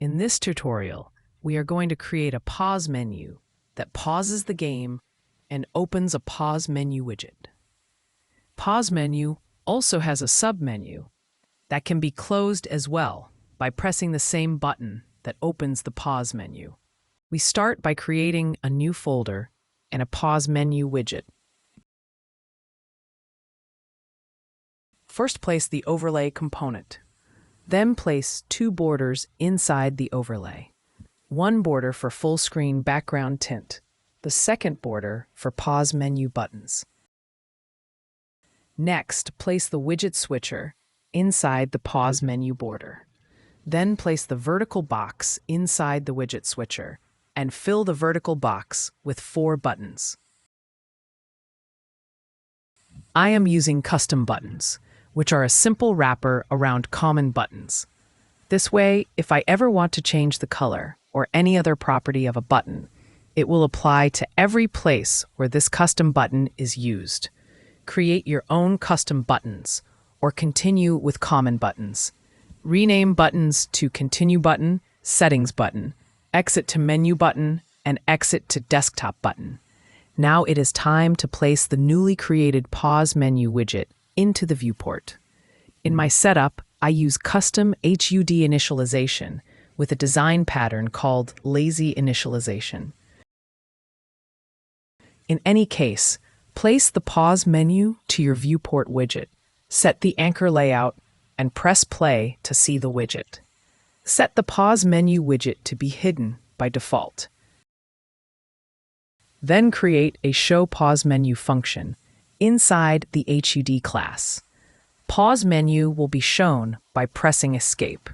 In this tutorial, we are going to create a pause menu that pauses the game and opens a pause menu widget. Pause menu also has a submenu that can be closed as well by pressing the same button that opens the pause menu. We start by creating a new folder and a pause menu widget. First, place the overlay component. Then place two borders inside the overlay. One border for full screen background tint, the second border for pause menu buttons. Next, place the widget switcher inside the pause menu border. Then place the vertical box inside the widget switcher and fill the vertical box with 4 buttons. I am using custom buttons, which are a simple wrapper around common buttons. This way, if I ever want to change the color or any other property of a button, it will apply to every place where this custom button is used. Create your own custom buttons or continue with common buttons. Rename buttons to Continue button, Settings button, Exit to Menu button, and Exit to Desktop button. Now it is time to place the newly created pause menu widget into the viewport. In my setup, I use custom HUD initialization with a design pattern called lazy initialization. In any case, place the pause menu to your viewport widget, set the anchor layout, and press play to see the widget. Set the pause menu widget to be hidden by default. Then create a Show Pause Menu function inside the HUD class. Pause menu will be shown by pressing Escape.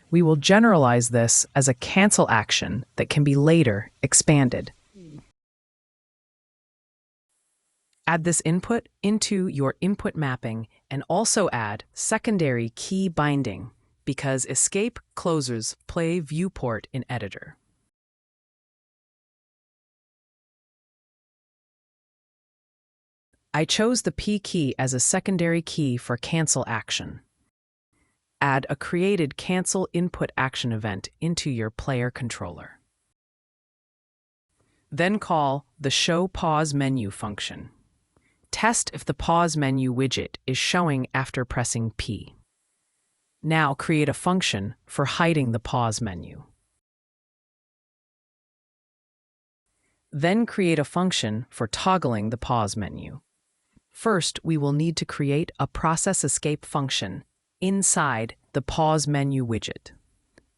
We will generalize this as a cancel action that can be later expanded. Add this input into your input mapping and also add secondary key binding because Escape closes Play Viewport in Editor. I chose the P key as a secondary key for cancel action. Add a created cancel input action event into your player controller. Then call the Show Pause Menu function. Test if the pause menu widget is showing after pressing P. Now create a function for hiding the pause menu. Then create a function for toggling the pause menu. First, we will need to create a process escape function inside the pause menu widget.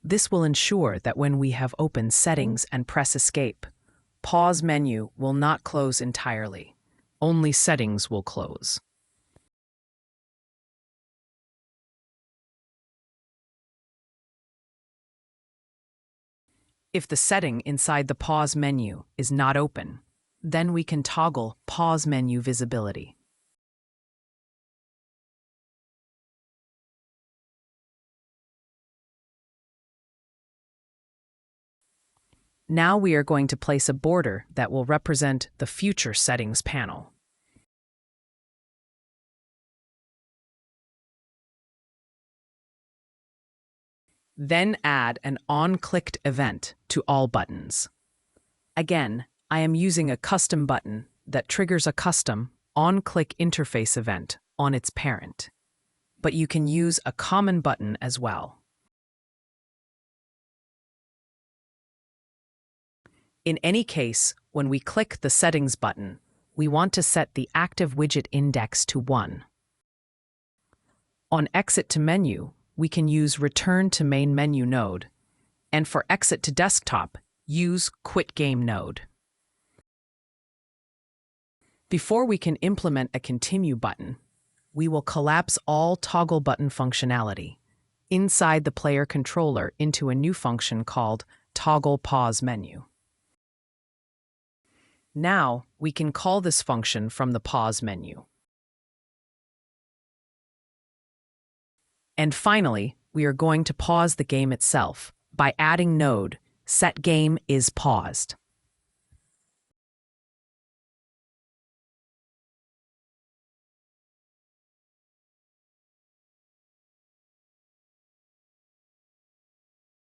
This will ensure that when we have opened settings and press escape, pause menu will not close entirely. Only settings will close. If the setting inside the pause menu is not open, then we can toggle pause menu visibility. Now we are going to place a border that will represent the future settings panel. Then add an on-clicked event to all buttons. Again, I am using a custom button that triggers a custom on-click interface event on its parent. But you can use a common button as well. In any case, when we click the Settings button, we want to set the active widget index to 1. On Exit to Menu, we can use Return to Main Menu node, and for Exit to Desktop, use Quit Game node. Before we can implement a Continue button, we will collapse all toggle button functionality inside the player controller into a new function called Toggle Pause Menu. Now, we can call this function from the pause menu. And finally, we are going to pause the game itself by adding node setGameIsPaused.